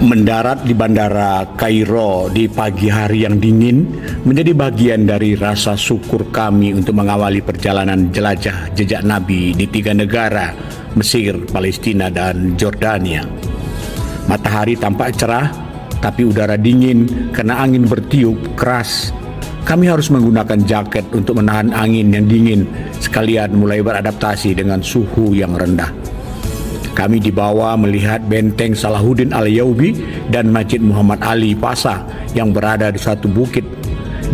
Mendarat di Bandara Kairo di pagi hari yang dingin menjadi bagian dari rasa syukur kami untuk mengawali perjalanan jelajah jejak Nabi di 3 negara, Mesir, Palestina, dan Jordania. Matahari tampak cerah, tapi udara dingin karena angin bertiup keras. Kami harus menggunakan jaket untuk menahan angin yang dingin, sekalian mulai beradaptasi dengan suhu yang rendah. Kami dibawa melihat benteng Salahuddin Al-Ayyubi dan Masjid Muhammad Ali Pasha yang berada di suatu bukit.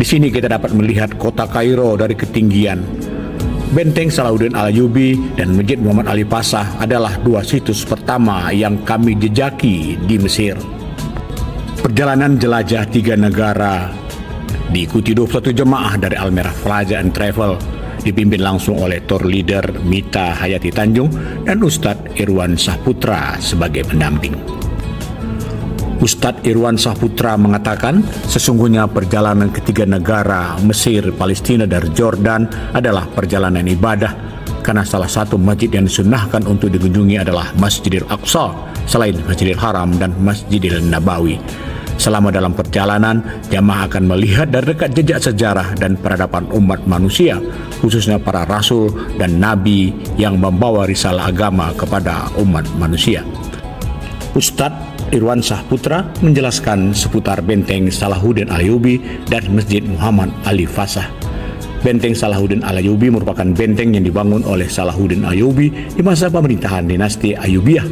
Di sini kita dapat melihat kota Kairo dari ketinggian. Benteng Salahuddin Al-Ayyubi dan Masjid Muhammad Ali Pasha adalah 2 situs pertama yang kami jejaki di Mesir. Perjalanan jelajah 3 negara diikuti 21 jemaah dari Al-Merah Plaza and Travel, dipimpin langsung oleh tour leader Mita Hayati Tanjung dan Ustadz Irwan Sahputra sebagai pendamping. Ustadz Irwan Sahputra mengatakan sesungguhnya perjalanan ke 3 negara Mesir, Palestina, dan Jordan adalah perjalanan ibadah karena salah satu masjid yang disunnahkan untuk dikunjungi adalah Masjidil Aqsa selain Masjidil Haram dan Masjidil Nabawi. Selama dalam perjalanan, jamaah akan melihat dari dekat jejak sejarah dan peradaban umat manusia, khususnya para rasul dan nabi yang membawa risalah agama kepada umat manusia. Ustadz Irwan Sahputra menjelaskan seputar benteng Salahuddin Al-Ayyubi dan Masjid Muhammad Ali Pasha. Benteng Salahuddin Al-Ayyubi merupakan benteng yang dibangun oleh Salahuddin Ayyubi di masa pemerintahan dinasti Ayyubiyah.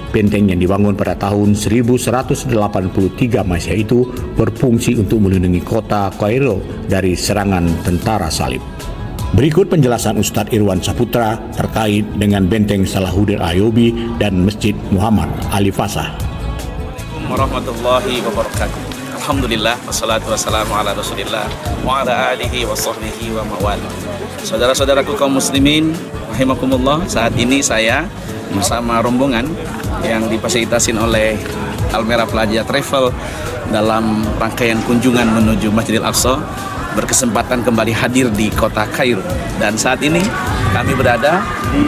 Benteng yang dibangun pada tahun 1183 Masehi itu berfungsi untuk melindungi kota Kairo dari serangan tentara salib. Berikut penjelasan Ustadz Irwan Sahputra terkait dengan benteng Salahuddin Al-Ayyubi dan Masjid Muhammad Ali Pasha. Assalamualaikum warahmatullahi wabarakatuh. Alhamdulillah, wassalatu wassalamu ala rasulillah wa ala alihi wa sahbihi wa mawala. Saudara-saudaraku kaum muslimin, rahimakumullah, saat ini saya bersama rombongan yang difasilitasin oleh Al-Merah Plaza Travel dalam rangkaian kunjungan menuju Masjidil Aqsa berkesempatan kembali hadir di kota Kairo, dan saat ini kami berada di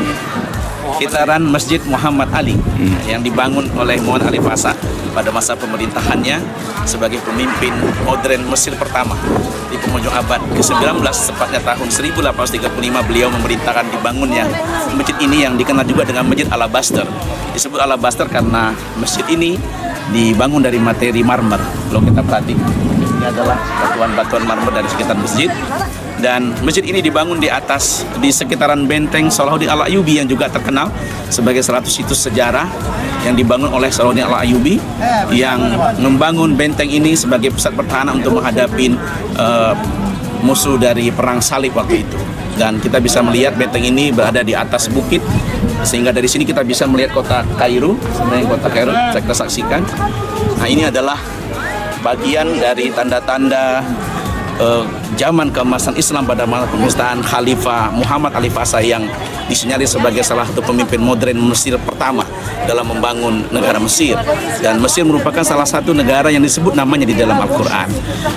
sekitaran Masjid Muhammad Ali yang dibangun oleh Muhammad Ali Pasha pada masa pemerintahannya sebagai pemimpin modern Mesir pertama di penghujung abad ke-19, tepatnya tahun 1835 beliau memerintahkan dibangunnya masjid ini yang dikenal juga dengan Masjid Alabaster. Disebut Alabaster karena masjid ini dibangun dari materi marmer. Kalau kita perhatikan, ini adalah batuan-batuan marmer dari sekitar masjid. Dan masjid ini dibangun di sekitaran benteng Salahuddin Al-Ayyubi yang juga terkenal sebagai salah satu situs sejarah yang dibangun oleh Salahuddin Al-Ayyubi yang membangun benteng ini sebagai pusat pertahanan untuk menghadapi musuh dari perang salib waktu itu. Dan kita bisa melihat benteng ini berada di atas bukit, sehingga dari sini kita bisa melihat kota Kairo. Sebenarnya kota Kairo kita saksikan. Nah, ini adalah bagian dari tanda-tanda zaman keemasan Islam pada masa pemerintahan Khalifah Muhammad Ali Pasha yang disinyalir sebagai salah satu pemimpin modern Mesir pertama dalam membangun negara Mesir. Dan Mesir merupakan salah satu negara yang disebut namanya di dalam Al-Quran.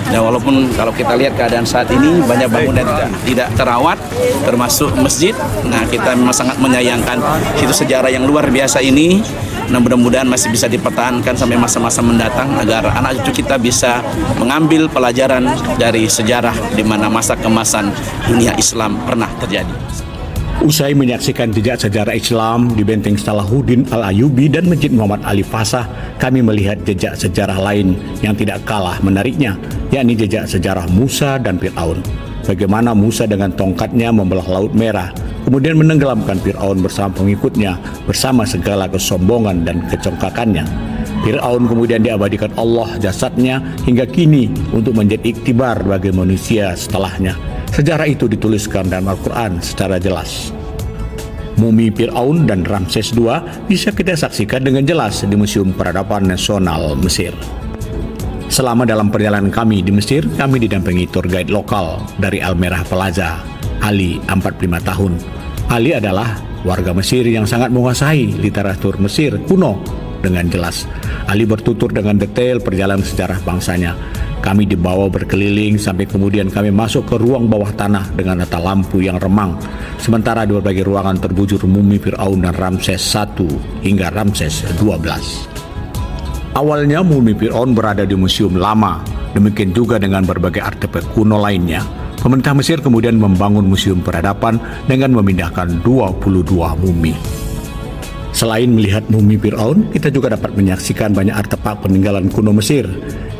Dan walaupun kalau kita lihat keadaan saat ini banyak bangunan tidak terawat, termasuk masjid. Nah, kita memang sangat menyayangkan situs sejarah yang luar biasa ini. Nah, mudah-mudahan masih bisa dipertahankan sampai masa-masa mendatang agar anak cucu kita bisa mengambil pelajaran dari sejarah di mana masa kemasan dunia Islam pernah terjadi. Usai menyaksikan jejak sejarah Islam di benteng Salahuddin Al-Ayyubi dan Masjid Muhammad Ali Pasha, kami melihat jejak sejarah lain yang tidak kalah menariknya, yakni jejak sejarah Musa dan Fir'aun. Bagaimana Musa dengan tongkatnya membelah Laut Merah, kemudian menenggelamkan Fir'aun bersama pengikutnya bersama segala kesombongan dan kecongkakannya. Fir'aun kemudian diabadikan Allah jasadnya hingga kini untuk menjadi iktibar bagi manusia setelahnya. Sejarah itu dituliskan dalam Al-Quran secara jelas. Mumi Fir'aun dan Ramses II bisa kita saksikan dengan jelas di Museum Peradaban Nasional Mesir. Selama dalam perjalanan kami di Mesir, kami didampingi tour guide lokal dari Al-Merah Plaza, Ali, 45 tahun. Ali adalah warga Mesir yang sangat menguasai literatur Mesir kuno dengan jelas. Ali bertutur dengan detail perjalanan sejarah bangsanya. Kami dibawa berkeliling sampai kemudian kami masuk ke ruang bawah tanah dengan tata lampu yang remang. Sementara di berbagai ruangan terbujur mumi Fir'aun dan Ramses I hingga Ramses XII. Awalnya mumi Fir'aun berada di museum lama, demikian juga dengan berbagai artefak kuno lainnya. Pemerintah Mesir kemudian membangun museum peradaban dengan memindahkan 22 mumi. Selain melihat mumi Fir'aun, kita juga dapat menyaksikan banyak artefak peninggalan kuno Mesir.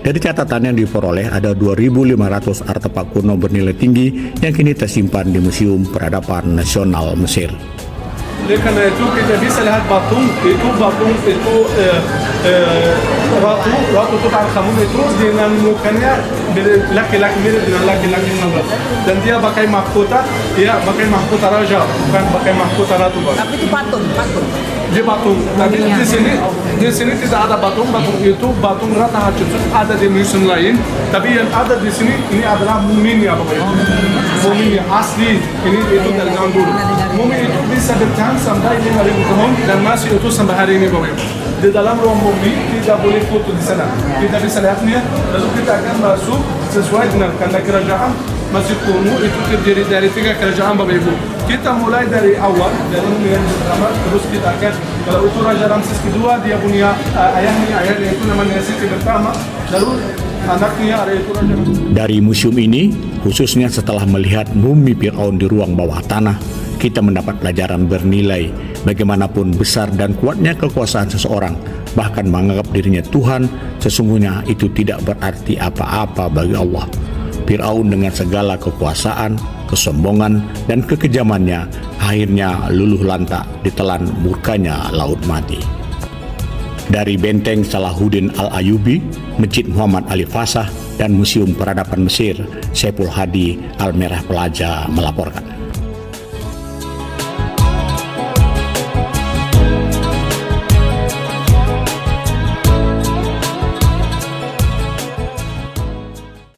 Dari catatan yang diperoleh, ada 2.500 artefak kuno bernilai tinggi yang kini tersimpan di Museum Peradaban Nasional Mesir. लेकिन जो कि जब से लहत बातूं itu ratu Tutankhamun itu dengan mukanya laki-laki mirip dengan laki-laki nomor, dan dia pakai mahkota, raja, bukan pakai mahkota ratu. Tapi itu patung. Dia patung. Tapi di sini tidak ada patung itu patung Rata Hatshepsut ada di museum lain. Tapi yang ada di sini ini adalah muminya, muminya asli. Ini itu dari zaman dulu. Mumi itu bisa bertahan sampai 5.000 tahun dan masih utuh sampai hari ini, Bapak. Di dalam ruang mumi tidak boleh foto di sana. Kita bisa lihatnya, lalu kita akan masuk sesuai dengan karena kerajaan Masjid Kuno itu terdiri dari 3 kerajaan, Bapak Ibu. Kita mulai dari awal, dari mumi yang pertama, terus kita akan, kalau itu Raja Ramses kedua, dia punya ayahnya itu namanya Siti pertama, lalu anaknya ada itu Raja Ramses. Dari museum ini, khususnya setelah melihat mumi Fir'aun di ruang bawah tanah, kita mendapat pelajaran bernilai bagaimanapun besar dan kuatnya kekuasaan seseorang, bahkan menganggap dirinya Tuhan, sesungguhnya itu tidak berarti apa-apa bagi Allah. Fir'aun dengan segala kekuasaan, kesombongan, dan kekejamannya akhirnya luluh lantak ditelan murkanya laut mati. Dari Benteng Salahuddin Al-Ayyubi, Masjid Muhammad Ali Fasah, dan Museum Peradaban Mesir, Saiful Hadi Al-Merah Plaja melaporkan.